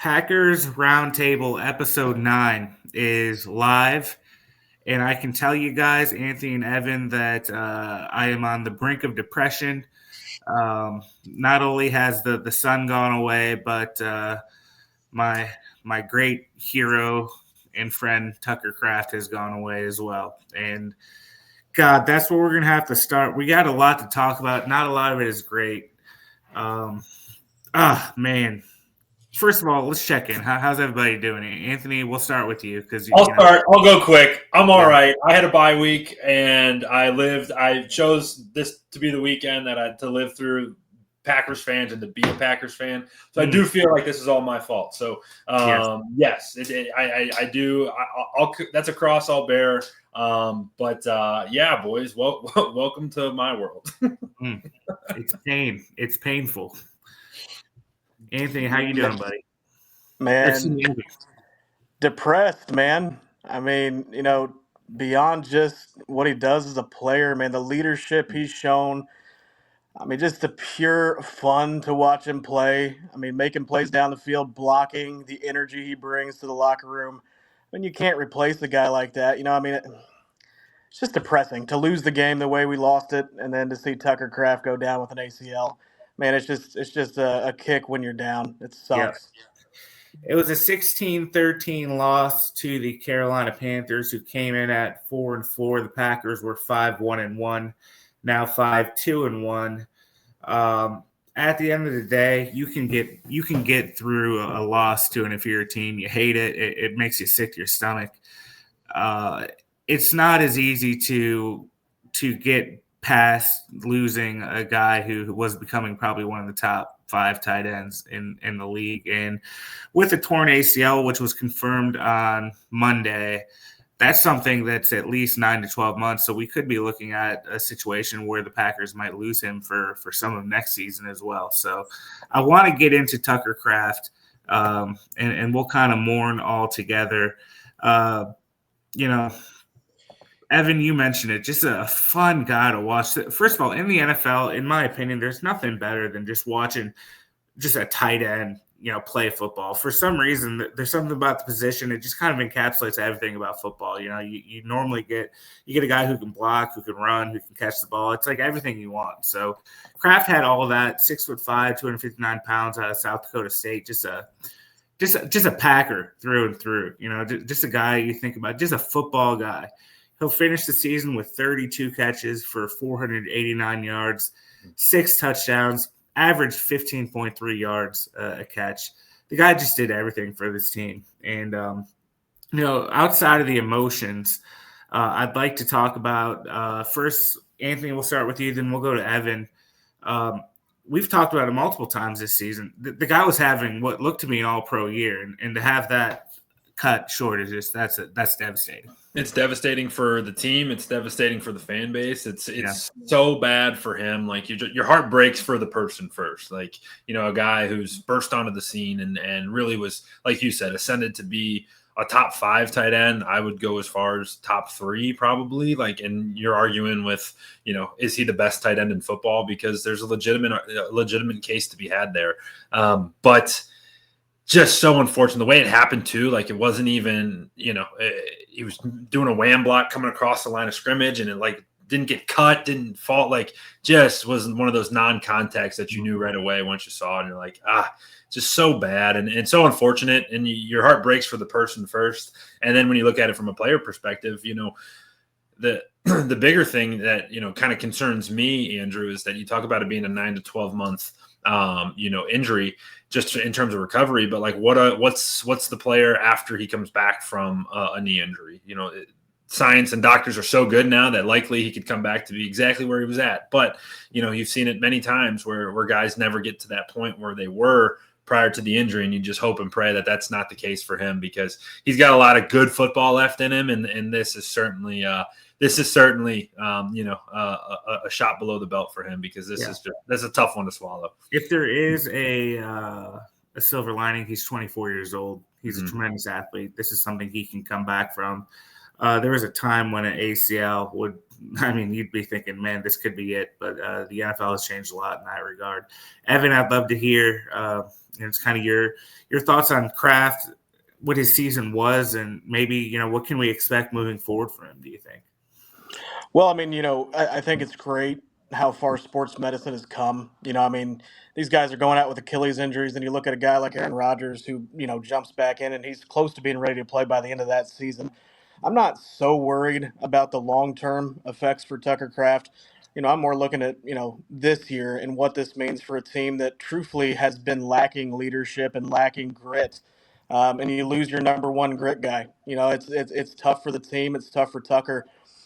Packers Roundtable Episode 9 is live, and I can tell you guys, Anthony and Evan, that I am on the brink of depression. Not only has the sun gone away, but my great hero and friend Tucker Kraft has gone away as well. And God, that's where we're going to have to start. We got a lot to talk about. Not a lot of it is great. Man. First of all, let's check in. How's everybody doing? Anthony, we'll start with you because I'll start. I'll go quick. I'm all right. I had a bye week, and I chose this to be the weekend to live through Packers fans and to be a Packers fan. So I do feel like this is all my fault. So yes, I do. That's a cross I'll bear. Yeah, boys, welcome to my world. It's pain. It's painful. Anthony, how you doing, buddy? Man, depressed, man. I mean, beyond just what he does as a player, man, the leadership he's shown. I mean, just the pure fun to watch him play. I mean, making plays down the field, blocking, the energy he brings to the locker room. I mean, you can't replace a guy like that. It's just depressing to lose the game the way we lost it, and then to see Tucker Kraft go down with an ACL. Man, it's just a kick when you're down. It sucks. Yeah. It was a 16-13 loss to the Carolina Panthers, who came in at 4-4. The Packers were 5-1-1, now 5-2-1. At the end of the day, you can get through a loss to an inferior team. You hate it. It makes you sick to your stomach. It's not as easy to get past losing a guy who was becoming probably one of the top 5 tight ends in the league. And with a torn ACL, which was confirmed on Monday, that's something that's at least 9 to 12 months. So we could be looking at a situation where the Packers might lose him for some of next season as well. So I want to get into Tucker Kraft, and we'll kind of mourn all together. Evan, you mentioned it, just a fun guy to watch. First of all, in the NFL, in my opinion, there's nothing better than just watching just a tight end, play football. For some reason, there's something about the position. It just kind of encapsulates everything about football. You normally get a guy who can block, who can run, who can catch the ball. It's like everything you want. So Kraft had all of that, 6'5", 259 pounds out of South Dakota State, just a Packer through and through, just a guy you think about, just a football guy. He'll finish the season with 32 catches for 489 yards, 6 touchdowns, averaged 15.3 yards a catch. The guy just did everything for this team. And, outside of the emotions, I'd like to talk about first, Anthony, we'll start with you, then we'll go to Evan. We've talked about it multiple times this season. The guy was having what looked to me an all-pro year, and to have that cut short is just that's devastating. It's devastating for the team. It's devastating for the fan base. It's so bad for him. Like your heart breaks for the person first. Like, a guy who's burst onto the scene and really was, like you said, ascended to be a top 5 tight end. I would go as far as top 3 probably. Like, and you're arguing with, is he the best tight end in football? Because there's a legitimate case to be had there. But just so unfortunate the way it happened too. Like it wasn't even, he was doing a wham block coming across the line of scrimmage and it didn't get cut, didn't fall, just wasn't one of those non-contacts that you knew right away once you saw it. And you're like, just so bad and so unfortunate. And your heart breaks for the person first. And then when you look at it from a player perspective, the bigger thing that, kind of concerns me, Andrew, is that you talk about it being a 9 to 12 month, injury just in terms of recovery, but what's the player after he comes back from a knee injury? Science and doctors are so good now that likely he could come back to be exactly where he was at. But, you've seen it many times where guys never get to that point where they were prior to the injury. And you just hope and pray that that's not the case for him because he's got a lot of good football left in him. And this is certainly a shot below the belt for him because that's a tough one to swallow. If there is a silver lining, he's 24 years old. He's a tremendous athlete. This is something he can come back from. There was a time when an ACL would I mean, you'd be thinking, man, this could be it. But the NFL has changed a lot in that regard. Evan, I'd love to hear it's kind of your thoughts on Kraft, what his season was, and maybe, what can we expect moving forward for him, do you think? Well, I mean, I think it's great how far sports medicine has come. These guys are going out with Achilles injuries, and you look at a guy like Aaron Rodgers who, jumps back in, and he's close to being ready to play by the end of that season. I'm not so worried about the long-term effects for Tucker Kraft. I'm more looking at, this year and what this means for a team that truthfully has been lacking leadership and lacking grit. And you lose your number one grit guy. It's tough for the team. It's tough for Tucker.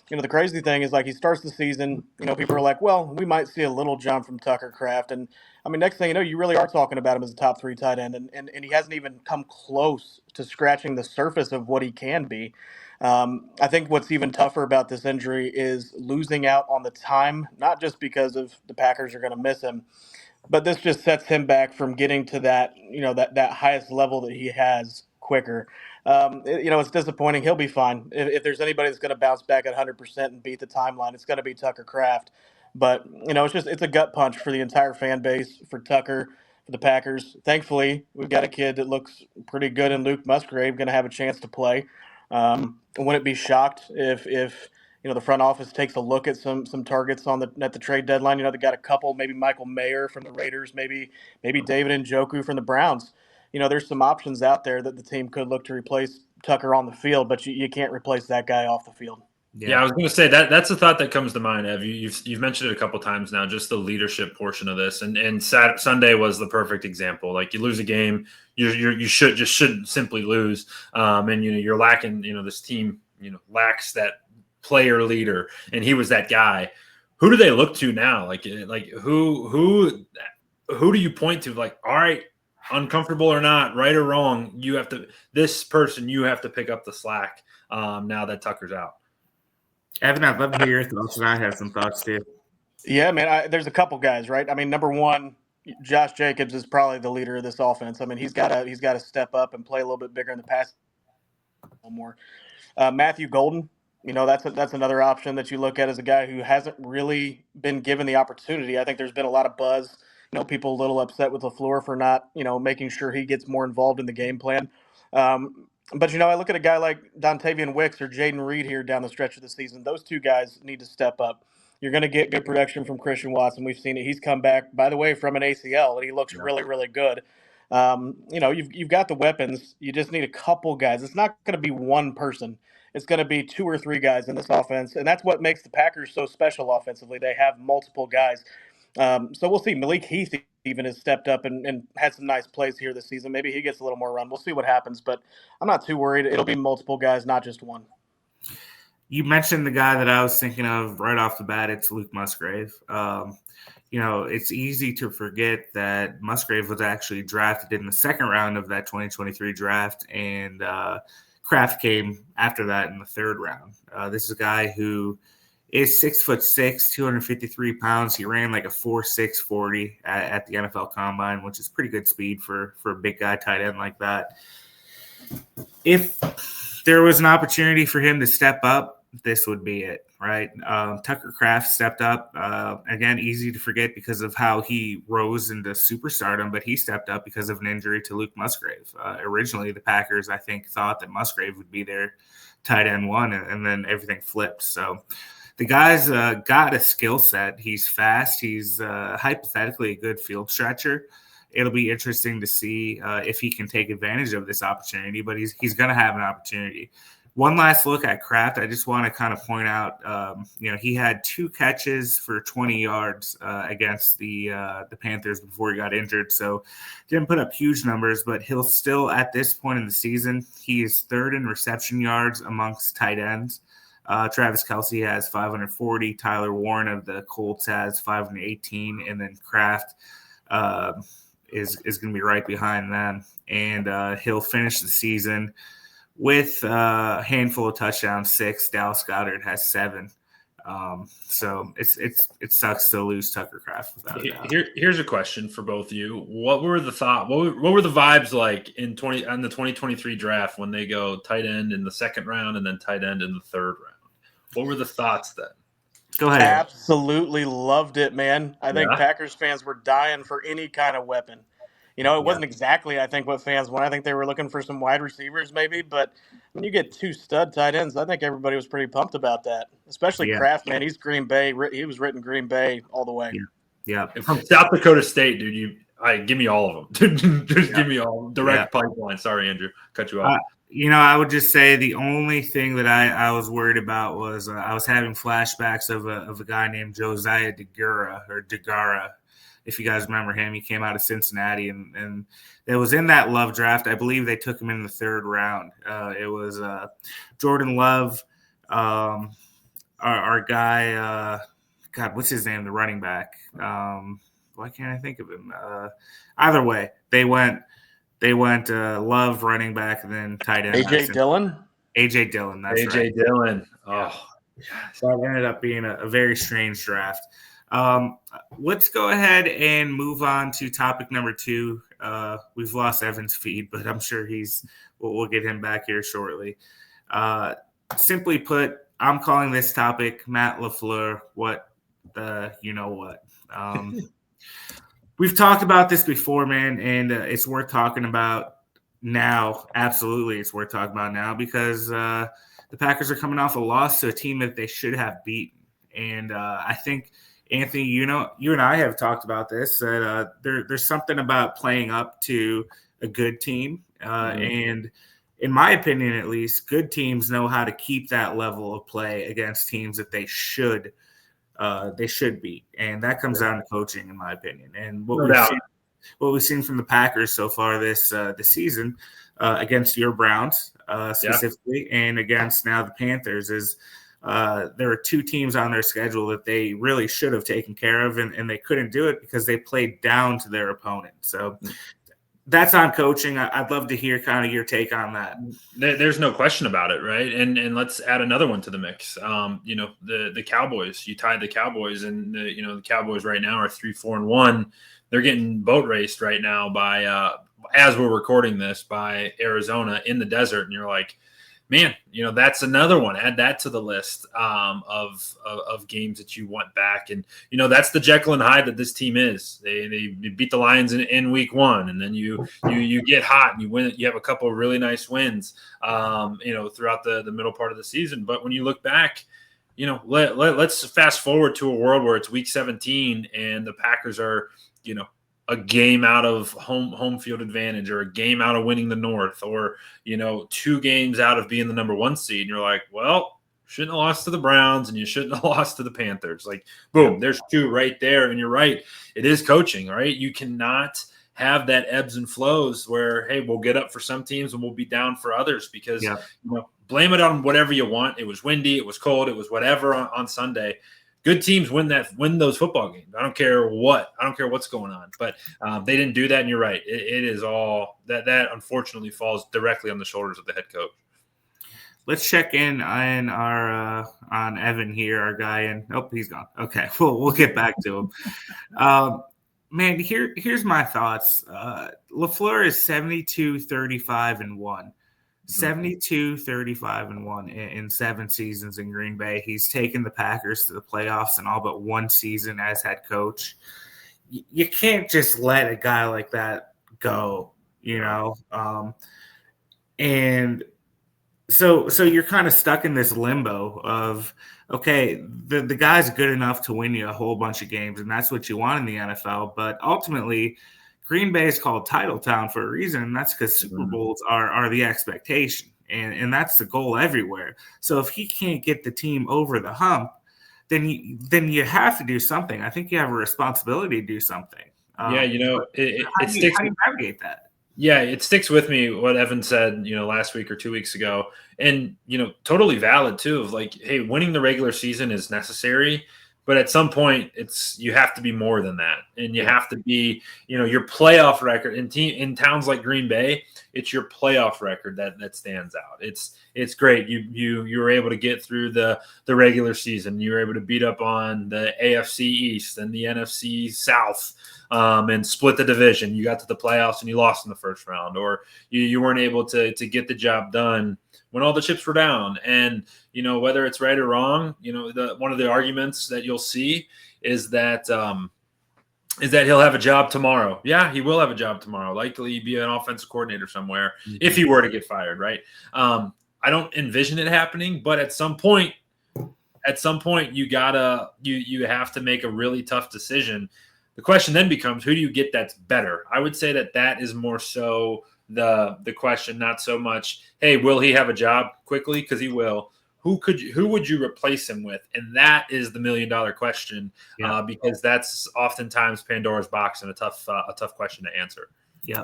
The crazy thing is, like, he starts the season, people are like, well, we might see a little jump from Tucker Kraft. And, next thing you know, you really are talking about him as a top 3 tight end. And he hasn't even come close to scratching the surface of what he can be. I think what's even tougher about this injury is losing out on the time, not just because of the Packers are going to miss him, but this just sets him back from getting to that, that highest level that he has quicker. It's disappointing. He'll be fine. If there's anybody that's going to bounce back at 100% and beat the timeline, it's going to be Tucker Kraft. But, it's a gut punch for the entire fan base, for Tucker, for the Packers. Thankfully, we've got a kid that looks pretty good in Luke Musgrave, going to have a chance to play. Wouldn't be shocked if the front office takes a look at some targets at the trade deadline. They got a couple, maybe Michael Mayer from the Raiders, maybe David Njoku from the Browns. There's some options out there that the team could look to replace Tucker on the field, but you can't replace that guy off the field. Yeah, I was going to say that's a thought that comes to mind, Ev. You've mentioned it a couple times now, just the leadership portion of this, and Sunday was the perfect example. Like, you lose a game, you shouldn't simply lose, and you're lacking. This team lacks that player leader, and he was that guy. Who do they look to now? Like who do you point to? Like, all right, uncomfortable or not, right or wrong, you have to pick up the slack now that Tucker's out. Evan, I'd love to hear your thoughts, and I have some thoughts too. Yeah, man, there's a couple guys, right? Number one, Josh Jacobs is probably the leader of this offense. He's got to step up and play a little bit bigger in the pass, a little more. Matthew Golden, that's another option that you look at as a guy who hasn't really been given the opportunity. I think there's been a lot of buzz. People a little upset with LaFleur for not, making sure he gets more involved in the game plan. But, I look at a guy like Dontavian Wicks or Jaden Reed here down the stretch of the season. Those two guys need to step up. You're going to get good production from Christian Watson. We've seen it. He's come back, by the way, from an ACL, and he looks really, really good. You've got the weapons. You just need a couple guys. It's not going to be one person. It's going to be 2 or 3 guys in this offense, and that's what makes the Packers so special offensively. They have multiple guys. So we'll see. Malik Heath even has stepped up and had some nice plays here this season. Maybe he gets a little more run. We'll see what happens, but I'm not too worried. It'll be multiple guys, not just one. You mentioned the guy that I was thinking of right off the bat. It's Luke Musgrave. It's easy to forget that Musgrave was actually drafted in the second round of that 2023 draft, and Kraft came after that in the third round. This is a guy who is 6'6", 253 pounds. He ran like a 4.6 40 at the NFL Combine, which is pretty good speed for a big guy tight end like that. If there was an opportunity for him to step up, this would be it, right? Tucker Kraft stepped up. Again, easy to forget because of how he rose into superstardom, but he stepped up because of an injury to Luke Musgrave. Originally, the Packers, I think, thought that Musgrave would be their tight end one, and then everything flipped. So the guy's got a skill set. He's fast. He's hypothetically a good field stretcher. It'll be interesting to see if he can take advantage of this opportunity, but he's going to have an opportunity. One last look at Kraft. I just want to kind of point out, he had 2 catches for 20 yards against the Panthers before he got injured. So didn't put up huge numbers, but he'll still, at this point in the season, he is 3rd in reception yards amongst tight ends. Travis Kelce has 540. Tyler Warren of the Colts has 518. And then Kraft is going to be right behind them. And he'll finish the season with a handful of touchdowns, 6. Dallas Goedert has 7. So it sucks to lose Tucker Kraft without a doubt. Here's a question for both of you. What were the vibes like on the 2023 draft when they go tight end in the second round and then tight end in the third round? What were the thoughts then? Go ahead. Absolutely loved it, man. I think Yeah. Packers fans were dying for any kind of weapon. It wasn't exactly, I think, what fans wanted. I think they were looking for some wide receivers maybe, but when you get 2 stud tight ends, I think everybody was pretty pumped about that, especially Yeah. Kraft, man. He's Green Bay. He was written Green Bay all the way. Yeah. From South Dakota State, dude, give me all of them. Just give me all direct pipeline. Sorry, Andrew, cut you off. I would just say the only thing that I was worried about was I was having flashbacks of a guy named Josiah DeGara. If you guys remember him, he came out of Cincinnati, and it was in that Love draft. I believe they took him in the 3rd round. It was Jordan Love, our guy. God, what's his name? The running back. Why can't I think of him? Either way, they went Love running back and then tight end. A.J. Dillon. A.J. Dillon. That's right. A.J. Dillon. Oh, so it ended up being a very strange draft. Let's go ahead and move on to topic number 2. We've lost Evan's feed, but I'm sure we'll get him back here shortly. Simply put, I'm calling this topic Matt LaFleur. What the what? We've talked about this before, man, and it's worth talking about now. Absolutely, it's worth talking about now because the Packers are coming off a loss to a team that they should have beaten. And I think, Anthony, you and I have talked about this, that there's something about playing up to a good team. And in my opinion, at least, good teams know how to keep that level of play against teams that they should beat. And that comes down to coaching, in my opinion. And what we've seen from the Packers so far this season against your Browns specifically and against now the Panthers is there are 2 teams on their schedule that they really should have taken care of, and they couldn't do it because they played down to their opponent. So that's on coaching. I'd love to hear kind of your take on that. There's no question about it, right? And let's add another one to the mix. The Cowboys. You tied the Cowboys, and the Cowboys right now are 3-4-1. They're getting boat raced right now by as we're recording this by Arizona in the desert, and you're like, man, that's another one. Add that to the list of games that you want back. And, that's the Jekyll and Hyde that this team is. They beat the Lions in week 1, and then you get hot and you win. You have a couple of really nice wins, throughout the middle part of the season. But when you look back, let's fast forward to a world where it's week 17 and the Packers are, a game out of home field advantage, or a game out of winning the North, or 2 games out of being the number 1 seed, and you're like, well, shouldn't have lost to the Browns and you shouldn't have lost to the Panthers. Like, boom, there's 2 right there. And you're right, it is coaching. All right, you cannot have that ebbs and flows where, hey, we'll get up for some teams and we'll be down for others because blame it on whatever you want. It was windy, it was cold, it was whatever on Sunday. Good teams win those football games. I don't care what's going on, but they didn't do that. And you're right. It is all that unfortunately falls directly on the shoulders of the head coach. Let's check in on on Evan here, our guy. And he's gone. Okay, we'll get back to him. Man, here's my thoughts. LaFleur is 72-35-1. 72-35-1 in 7 seasons in Green Bay. He's taken the Packers to the playoffs in all but 1 season as head coach. You can't just let a guy like that go, and so you're kind of stuck in this limbo of, okay, the guy's good enough to win you a whole bunch of games, and that's what you want in the NFL, but ultimately – Green Bay is called Title Town for a reason, and that's because Super Bowls are the expectation, and that's the goal everywhere. So if he can't get the team over the hump, then you have to do something. I think you have a responsibility to do something. It sticks. How do you navigate that? Yeah, it sticks with me what Evan said, last week or 2 weeks ago, and totally valid too. Of like, hey, winning the regular season is necessary. But at some point, you have to be more than that, and you have to be, your playoff record in towns like Green Bay. It's your playoff record that stands out. It's great. You were able to get through the regular season. You were able to beat up on the AFC East and the NFC South. and split the division. You got to the playoffs and you lost in the first round, or you weren't able to get the job done when all the chips were down. And, whether it's right or wrong, one of the arguments that you'll see is that he'll have a job tomorrow. Yeah, he will have a job tomorrow. Likely be an offensive coordinator somewhere if he were to get fired, right? I don't envision it happening, but at some point you have to make a really tough decision. The question then becomes, who do you get that's better? I would say that is more so the question, not so much, hey, will he have a job quickly? Because he will. Who would you replace him with? And that is the $1 million question, because that's oftentimes Pandora's box and a tough question to answer. Yeah.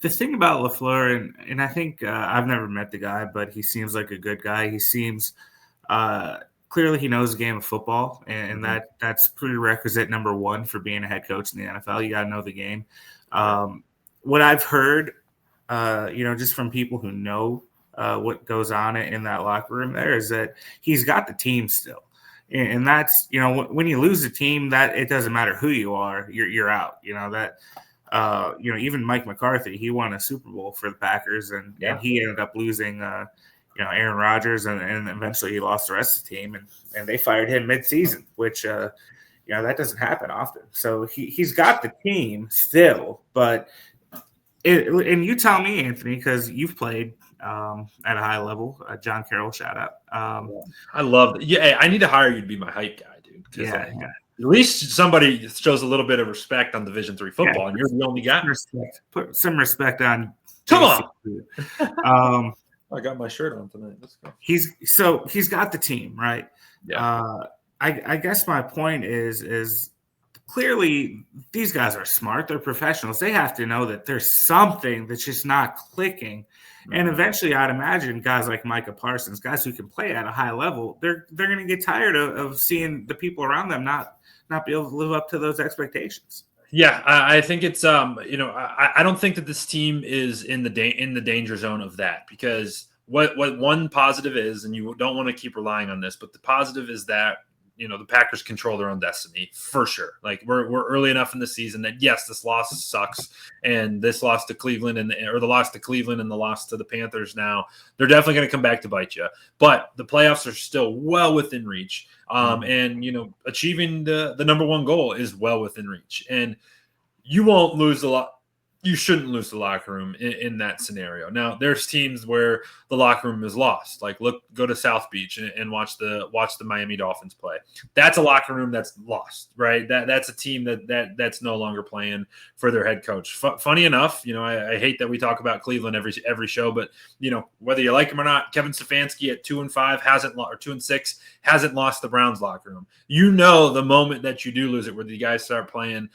The thing about LaFleur, and I think I've never met the guy, but he seems like a good guy. He seems clearly he knows the game of football, and that's prerequisite number one for being a head coach in the NFL. You got to know the game. What I've heard, just from people who know what goes on in that locker room there, is that he's got the team still. And that's, when you lose a team, that it doesn't matter who you are, you're out. Even Mike McCarthy, he won a Super Bowl for the Packers, and he ended up losing, Aaron Rodgers, and eventually he lost the rest of the team, and they fired him midseason, which, that doesn't happen often. So he's got the team still, but and you tell me, Anthony, because you've played at a high level. John Carroll, shout out. I love it. Yeah, I need to hire you to be my hype guy, dude. At least somebody shows a little bit of respect on Division III football, and you're the only guy. Put some respect on. Come on. I got my shirt on tonight. Let's go. He's got the team, right? Yeah. I guess my point is clearly these guys are smart. They're professionals. They have to know that there's something that's just not clicking. And eventually, I'd imagine guys like Micah Parsons, guys who can play at a high level, they're going to get tired of seeing the people around them not be able to live up to those expectations. Yeah, I think it's I don't think that this team is in the danger zone of that, because what one positive is, and you don't want to keep relying on this, but the positive is that the Packers control their own destiny for sure. Like we're early enough in the season that yes, this loss sucks, and this loss to Cleveland or the loss to Cleveland and the loss to the Panthers, now they're definitely going to come back to bite you. But the playoffs are still well within reach, and achieving the number one goal is well within reach, and you won't lose a lot. You shouldn't lose the locker room in that scenario. Now, there's teams where the locker room is lost. Like, go to South Beach and watch the Miami Dolphins play. That's a locker room that's lost, right? That's a team that's no longer playing for their head coach. Funny enough, I hate that we talk about Cleveland every show, but whether you like him or not, Kevin Stefanski at 2-5 or 2-6 hasn't lost the Browns locker room. The moment that you do lose it, where the guys stop playing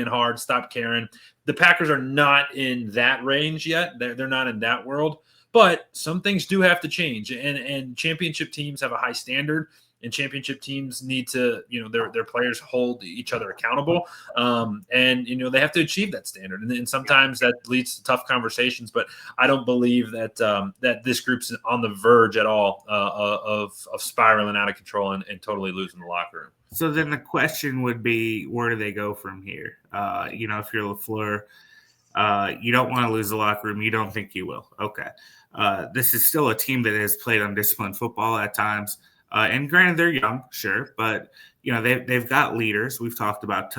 hard, stop caring. The Packers are not in that range yet. They're not in that world. But some things do have to change. And championship teams have a high standard. And championship teams need to, their players hold each other accountable. And they have to achieve that standard. And sometimes that leads to tough conversations. But I don't believe that that this group's on the verge at all of spiraling out of control and totally losing the locker room. So then the question would be, where do they go from here? If you're LaFleur, you don't want to lose the locker room. You don't think you will. Okay. This is still a team that has played undisciplined football at times. And granted, they're young, sure, but they've got leaders. We've talked about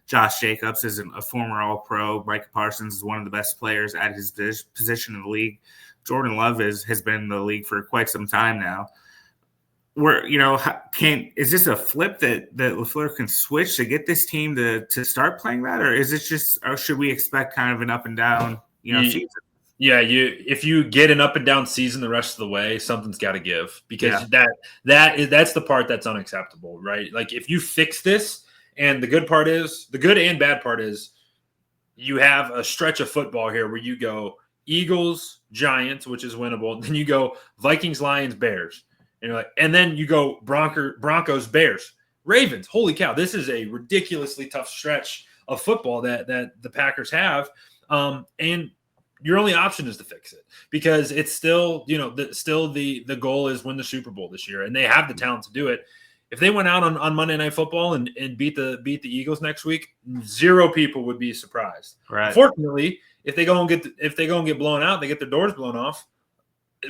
Josh Jacobs is a former All-Pro. Micah Parsons is one of the best players at his position in the league. Jordan Love has been in the league for quite some time now. Is this a flip that LaFleur can switch to get this team to start playing that, or is it or should we expect kind of an up and down season? Yeah, if you get an up and down season the rest of the way, something's got to give, because that's the part that's unacceptable, right? Like, if you fix this, and the good and bad part is you have a stretch of football here where you go Eagles, Giants, which is winnable, and then you go Vikings, Lions, Bears, and then you go Broncos, Bears, Ravens. Holy cow, this is a ridiculously tough stretch of football that the Packers have, and your only option is to fix it, because it's still, the goal is win the Super Bowl this year, and they have the talent to do it. if they went out on Monday Night Football and beat the Eagles next week, 0 people would be surprised. Right. Unfortunately, if they go and get blown out, they get their doors blown off.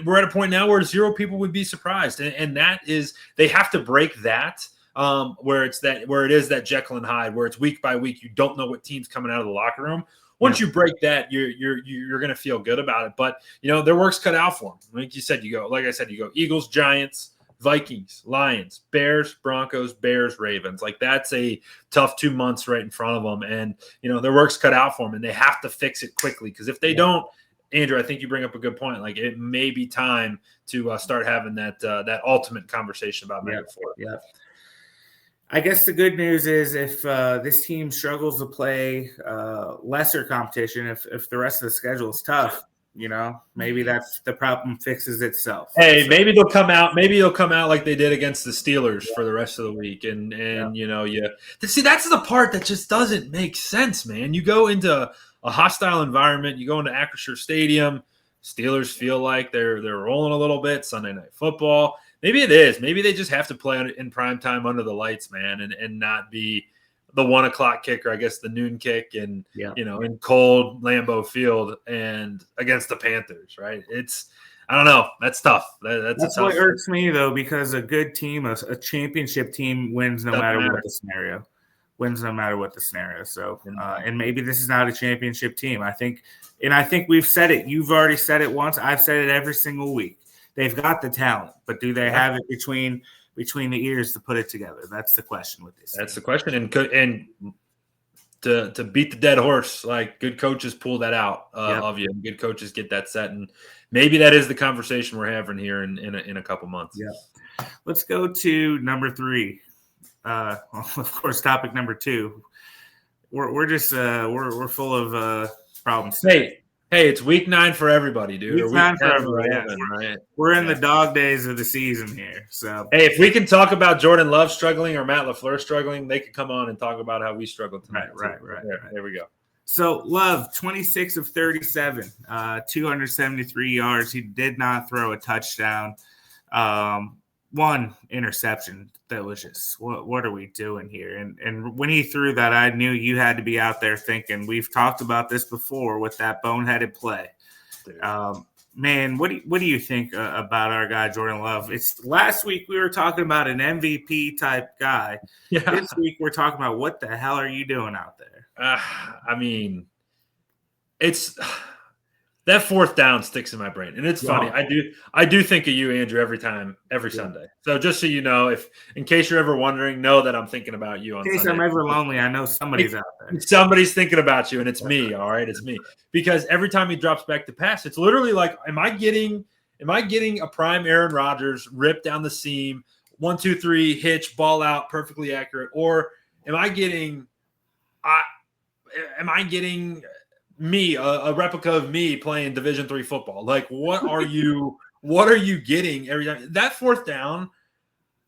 We're at a point now where 0 people would be surprised, and that is they have to break that. Where it is that Jekyll and Hyde, where it's week by week, you don't know what team's coming out of the locker room. Once you break that, you're going to feel good about it. But their work's cut out for them. Like I said, you go Eagles, Giants, Vikings, Lions, Bears, Broncos, Bears, Ravens. Like that's a tough 2 months right in front of them, and their work's cut out for them, and they have to fix it quickly because if they don't, Andrew, I think you bring up a good point. Like it may be time to start having that ultimate conversation about Matt LaFleur. Yeah. I guess the good news is if this team struggles to play lesser competition, if the rest of the schedule is tough, maybe that's the problem fixes itself. Hey, maybe they'll come out. Maybe they'll come out like they did against the Steelers for the rest of the week, and see that's the part that just doesn't make sense, man. You go into a hostile environment, you go into Acrisure Stadium. Steelers feel like they're rolling a little bit. Sunday Night Football. Maybe it is. Maybe they just have to play in prime time under the lights, man, and not be the 1 o'clock kicker, I guess the noon kick, and in cold Lambeau Field and against the Panthers, right? I don't know. That's tough. That's what irks me though, because a good team, a championship team, wins no matter what the scenario. Wins no matter what the scenario. So, and maybe this is not a championship team. I think we've said it. You've already said it once. I've said it every single week. They've got the talent, but do they have it between the ears to put it together? That's the question with this. That's the question. And to beat the dead horse, like good coaches pull that out of you. Good coaches get that set, and maybe that is the conversation we're having here in a couple months. Yeah. Let's go to number 3. Of course, topic number 2. We're just we're full of problems. Hey, it's week 9 for everybody, dude. Week 9 for everybody. Right? We're in the dog days of the season here. So hey, if we can talk about Jordan Love struggling or Matt LaFleur struggling, they could come on and talk about how we struggled tonight. Right. There we go. So Love, 26 of 37, 273 yards. He did not throw a touchdown. 1 interception. That was just what are we doing here? And when he threw that, I knew you had to be out there thinking. We've talked about this before with that boneheaded play. Man, what do you think about our guy Jordan Love? It's last week we were talking about an MVP type guy. Yeah. This week we're talking about what the hell are you doing out there? I mean, it's that 4th down sticks in my brain, and it's funny. I do think of you, Andrew, every Sunday. So just so you know, if in case you're ever wondering, know that I'm thinking about you on in case Sunday. I'm ever lonely, I know somebody's out there. Somebody's thinking about you, and it's me. All right, it's me. Because every time he drops back to pass, it's literally like, am I getting a prime Aaron Rodgers rip down the seam, 1, 2, 3, hitch, ball out, perfectly accurate, or am I getting me, a replica of me playing Division III football? Like, what are you getting every time? That 4th down,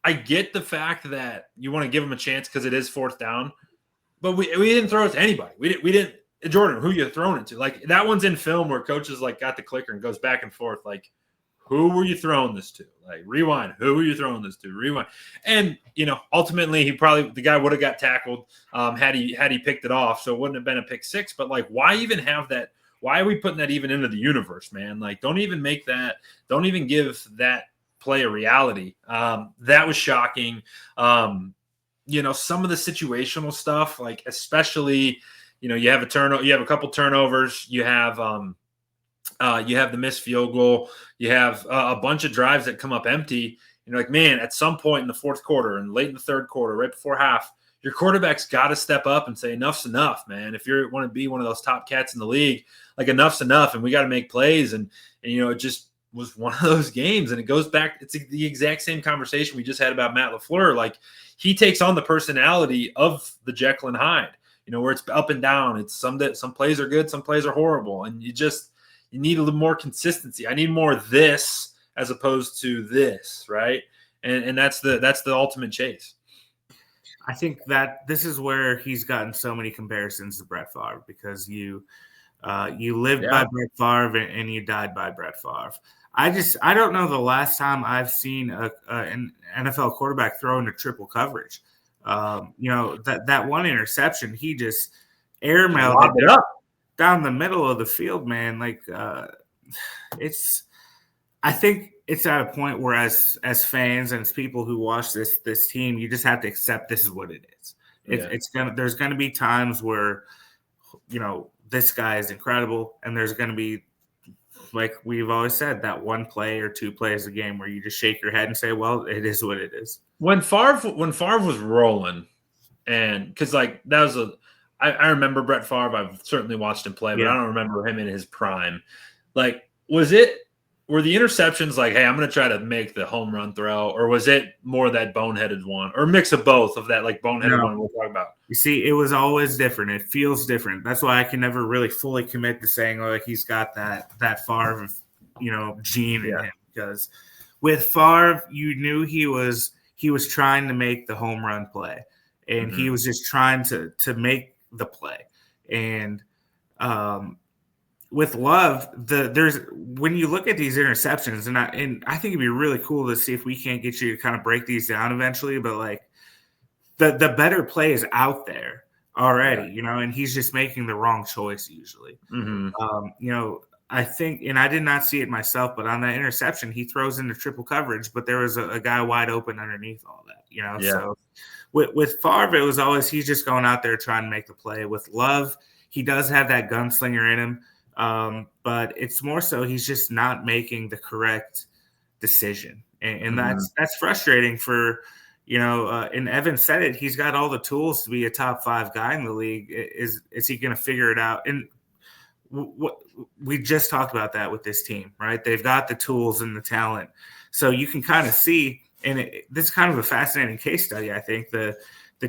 I get the fact that you want to give him a chance because it is 4th down, but we didn't throw it to anybody. We didn't. Jordan, who you throwing it to? Like, that one's in film where coaches like got the clicker and goes back and forth. Like, who were you throwing this to? Like, rewind. Who were you throwing this to? Rewind. And ultimately, the guy would have got tackled had he picked it off, so it wouldn't have been a pick 6. But like, why even have that? Why are we putting that even into the universe, man? Like, don't even make that. Don't even give that play a reality. That was shocking. Some of the situational stuff, like especially, you have a turnover. You have a couple turnovers. You have the missed field goal. You have a bunch of drives that come up empty. You're like, man, at some point in the 4th quarter and late in the 3rd quarter, right before half, your quarterback's got to step up and say, enough's enough, man. If you want to be one of those top cats in the league, like enough's enough, and we got to make plays. And it just was one of those games. And it goes back. It's the exact same conversation we just had about Matt LaFleur. Like, he takes on the personality of the Jekyll and Hyde, where it's up and down. It's some plays are good, some plays are horrible. And you need a little more consistency. I need more of this as opposed to this, right? And that's the ultimate chase. I think that this is where he's gotten so many comparisons to Brett Favre, because you lived by Brett Favre and you died by Brett Favre. I don't know the last time I've seen an NFL quarterback throw into triple coverage. That one interception, he just airmailed it up down the middle of the field, man. I think it's at a point where as fans and as people who watch this team, you just have to accept this is what it is. There's gonna be times where, this guy is incredible, and there's gonna be, like we've always said, that one play or two plays a game where you just shake your head and say, well, it is what it is. When Favre was rolling, and because that was I remember Brett Favre. I've certainly watched him play, but I don't remember him in his prime. Were the interceptions like, hey, I'm going to try to make the home run throw, or was it more that boneheaded one, or a mix of both of that boneheaded one we'll talk about? You see, it was alwa's different. It feels different. That's why I can never really fully commit to saying he's got that Favre, gene in him. Because with Favre, you knew he was trying to make the home run play, and he was just trying to make the play. And with Love, when you look at these interceptions, and I think it'd be really cool to see if we can't get you to kind of break these down eventually. But the better play is out there already, and he's just making the wrong choice usually. I think, and I did not see it myself, but on that interception, he throws into triple coverage, but there was a guy wide open underneath all that, So with Favre, it was always he's just going out there trying to make the play. With Love, he does have that gunslinger in him. But it's more so he's just not making the correct decision, and that's frustrating for and Evan said it. He's got all the tools to be a top 5 guy in the league. Is he going to figure it out? And we just talked about that with this team, right? They've got the tools and the talent, so you can kind of see. And this is kind of a fascinating case study. I think the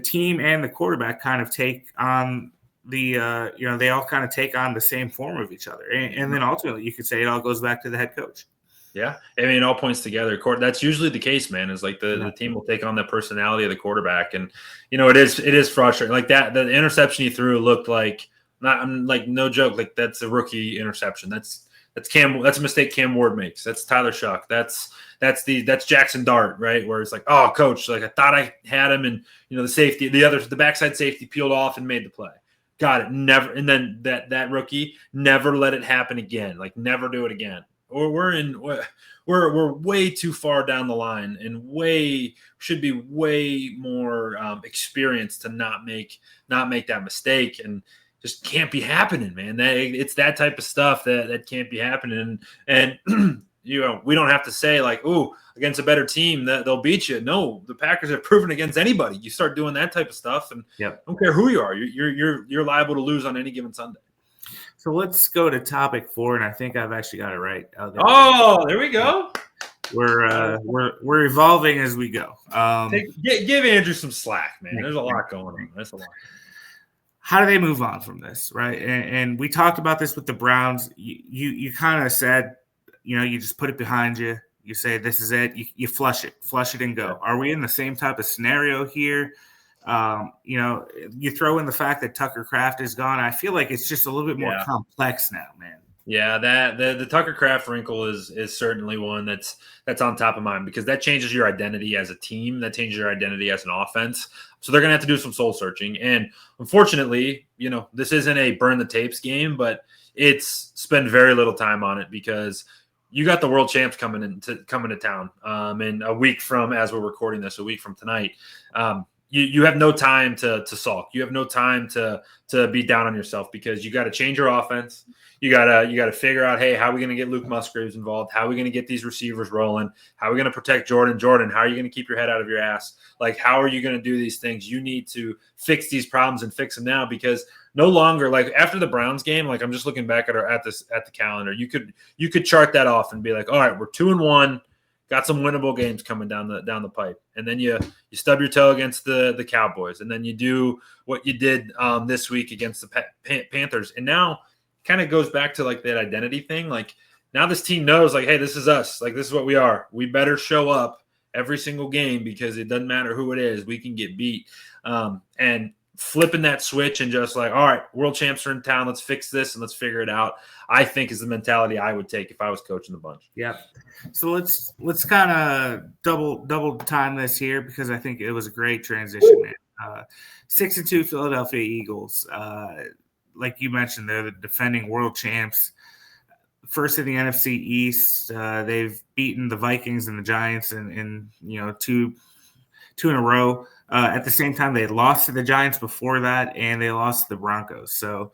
team and the quarterback kind of take on they all kind of take on the same form of each other. And then ultimately you could say it all goes back to the head coach. Yeah. I mean, it all points together. That's usually the case, man, is the team will take on the personality of the quarterback. And, it is frustrating. Like that, the interception he threw looked like, no joke. Like that's a rookie interception. That's a mistake Cam Ward makes. That's Tyler Shuck. That's Jackson Dart, right? Where it's like, oh, coach, I thought I had him, and the safety, the backside safety peeled off and made the play. Got it. Never. And then that rookie, never let it happen again. Never do it again. Or we're way too far down the line, and should be way more experienced to not make that mistake, and just can't be happening, man. It's that type of stuff that can't be happening. And we don't have to say against a better team that they'll beat you. No, the Packers have proven against anybody. You start doing that type of stuff, and I don't care who you are, you're liable to lose on any given Sunday. So let's go to topic 4, and I think I've actually got it right. There we go. We're evolving as we go. Give Andrew some slack, man. There's a lot going on. That's a lot. How do they move on from this, right? And we talked about this with the Browns. You kind of said, you just put it behind you. You say, this is it. You flush it and go. Are we in the same type of scenario here? You throw in the fact that Tucker Kraft is gone. I feel like it's just a little bit more complex now, man. Yeah, that the Tucker Kraft wrinkle is certainly one that's on top of mind, because that changes your identity as a team. That changes your identity as an offense. So they're going to have to do some soul searching. And unfortunately, this isn't a burn the tapes game, but it's spend very little time on it, because you got the world champs coming to town. And a week from, as we're recording this, a week from tonight, you have no time to sulk. You have no time to be down on yourself, because you got to change your offense. You gotta figure out, hey, how are we going to get Luke Musgraves involved? How are we going to get these receivers rolling? How are we going to protect Jordan? How are you going to keep your head out of your ass? How are you going to do these things? You need to fix these problems and fix them now, because no longer, after the Browns game, I'm just looking back at the calendar. You could chart that off and be like, all right, we're 2-1. Got some winnable games coming down the pipe, and then you stub your toe against the Cowboys, and then you do what you did this week against the Panthers, and now kind of goes back to that identity thing. Now this team knows, hey, this is us. This is what we are. We better show up every single game, because it doesn't matter who it is. We can get beat, and flipping that switch and just like, all right, world champs are in town. Let's fix this and let's figure it out. I think is the mentality I would take if I was coaching the bunch. Yeah. So let's kind of double time this here because I think it was a great transition, man. 6-2 Philadelphia Eagles. Like you mentioned, they're the defending world champs. First in the NFC East. They've beaten the Vikings and the Giants in two in a row. At the same time, they lost to the Giants before that, and they lost to the Broncos. So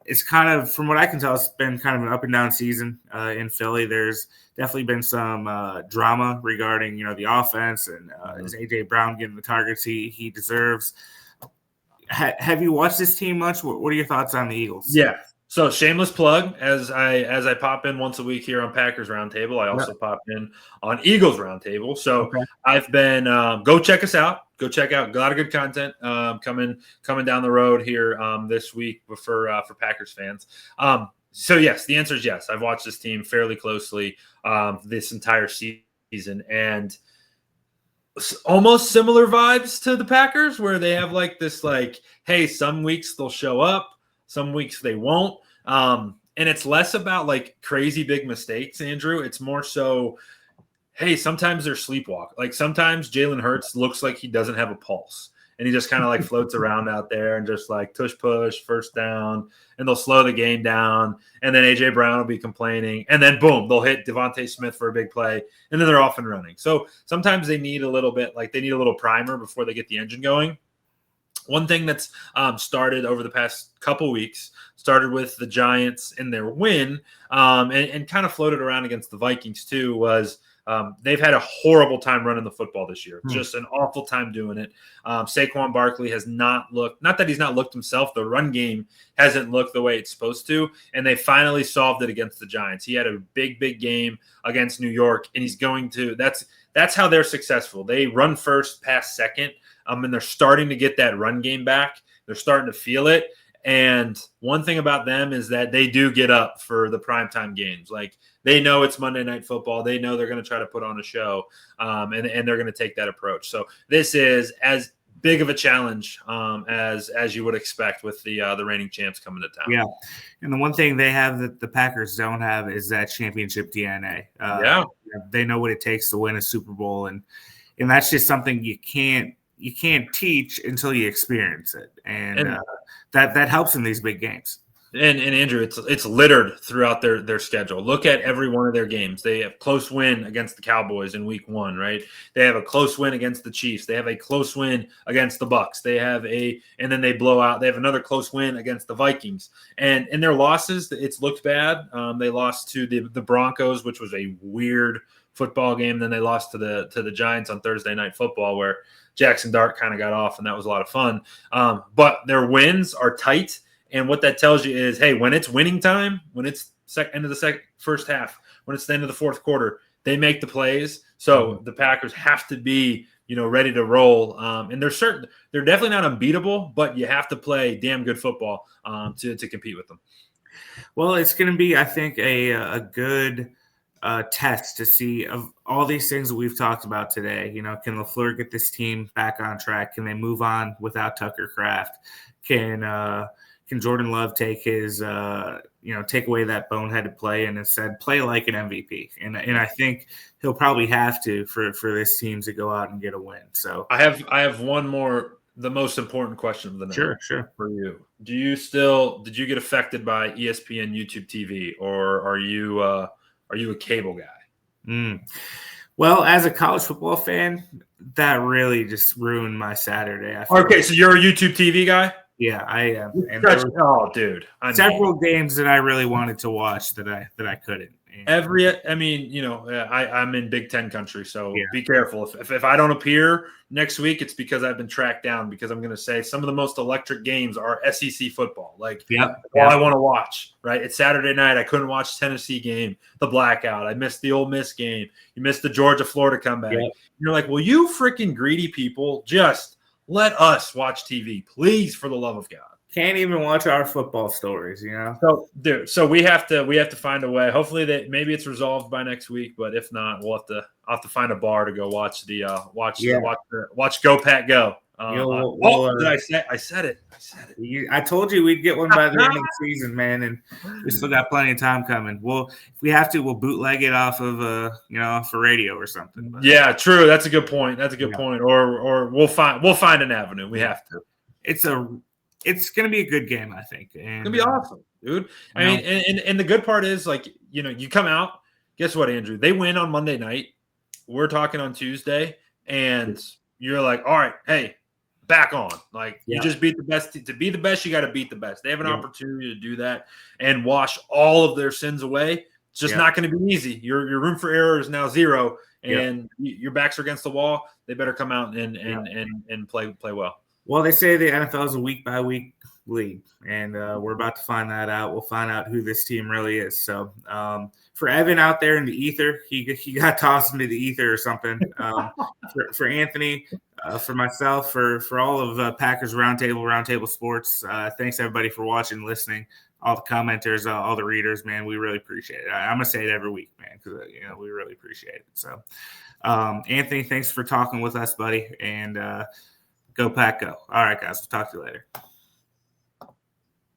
it's kind of, from what I can tell, it's been kind of an up and down season in Philly. There's definitely been some drama regarding, the offense and is A.J. Brown getting the targets he deserves. Have you watched this team much? What are your thoughts on the Eagles? Yeah. So shameless plug, as I pop in once a week here on Packers Roundtable, I also pop in on Eagles Roundtable. So I've been go check us out. Go check out a lot of good content coming down the road here this week for Packers fans. So yes, the answer is yes. I've watched this team fairly closely this entire season, and almost similar vibes to the Packers, where they have like this, like, hey, some weeks they'll show up. Some weeks they won't. And it's less about like crazy big mistakes, Andrew. It's more so, hey, sometimes they're sleepwalk. Like sometimes Jalen Hurts looks like he doesn't have a pulse. And he just kind of like floats around out there and just like tush push, first down, and they'll slow the game down. And then A.J. Brown will be complaining. And then boom, they'll hit Devontae Smith for a big play. And then they're off and running. So sometimes they need a little bit, like they need a little primer before they get the engine going. One thing that's started over the past couple weeks, started with the Giants in their win and kind of floated around against the Vikings too, was they've had a horrible time running the football this year. Just an awful time doing it. Saquon Barkley has not looked – not that he's not looked himself. The run game hasn't looked the way it's supposed to, and they finally solved it against the Giants. He had a big game against New York, and he's going to – that's how they're successful. They run first, pass second. And they're starting to get that run game back. They're starting to feel it. And one thing about them is that they do get up for the primetime games. Like they know it's Monday Night Football. They know they're going to try to put on a show, and they're going to take that approach. So this is as big of a challenge as you would expect with the reigning champs coming to town. Yeah, and the one thing they have that the Packers don't have is that championship DNA. They know what it takes to win a Super Bowl, and that's just something you can't teach until you experience it, and that helps in these big games. And Andrew, it's littered throughout their schedule. Look at every one of their games. They have close win against the Cowboys in week 1, right? They have a close win against the Chiefs. They have a close win against the Bucks. And then they blow out. They have another close win against the Vikings. And in their losses, it's looked bad. They lost to the Broncos, which was a weird football game. Then they lost to the Giants on Thursday Night Football, where Jackson Dart kind of got off, and that was a lot of fun. But their wins are tight. And what that tells you is, hey, when it's winning time, when it's end of the first half, when it's the end of the fourth quarter, they make the plays. So the Packers have to be, ready to roll. And they're definitely not unbeatable, but you have to play damn good football to compete with them. Well, it's going to be, I think, a good test to see of all these things that we've talked about today. Can LaFleur get this team back on track? Can they move on without Tucker Kraft? Can Jordan Love take his, take away that boneheaded play and instead play like an MVP? And I think he'll probably have to for this team to go out and get a win. So I have one more, the most important question of the night. Sure. For you. Did you get affected by ESPN YouTube TV, or are you a cable guy? Well, as a college football fan, that really just ruined my Saturday. Okay, so you're a YouTube TV guy? Yeah, I am. And dude. Several games that I really wanted to watch that I couldn't. I'm in Big Ten country, so Be careful. If I don't appear next week, it's because I've been tracked down, because I'm going to say some of the most electric games are SEC football. Like, all I want to watch, right? It's Saturday night. I couldn't watch Tennessee game, the blackout. I missed the Ole Miss game. You missed the Georgia-Florida comeback. Yep. You're like, well, you freaking greedy people, just let us watch TV, please, for the love of God. Can't even watch our football stories, So we have to find a way. Hopefully that maybe it's resolved by next week, but if not, I'll have to find a bar to go watch watch Go Pack Go Did I say? I said it. I told you we'd get one by the end of the season, man, and we still got plenty of time coming. If we have to, we'll bootleg it off of for radio or something. But. Yeah, true. That's a good point. Point. Or we'll find an avenue. We have to. It's going to be a good game, I think. And, it's going to be awesome, dude. I mean, and the good part is, like, you come out. Guess what, Andrew? They win on Monday night. We're talking on Tuesday, and you're like, all right, hey, back on. Like, you just beat the best. To be the best, you got to beat the best. They have an opportunity to do that and wash all of their sins away. It's just not going to be easy. Your room for error is now 0, and your backs are against the wall. They better come out and play well. Well, they say the NFL is a week-by-week league, and we're about to find that out. We'll find out who this team really is. So for Evan out there in the ether, he got tossed into the ether or something. For Anthony, for myself, for all of Packers Roundtable Sports, thanks everybody for watching, listening, all the commenters, all the readers, man. We really appreciate it. I'm gonna say it every week, man, because we really appreciate it. So, Anthony, thanks for talking with us, buddy, and go Pack, go. All right, guys, we'll talk to you later.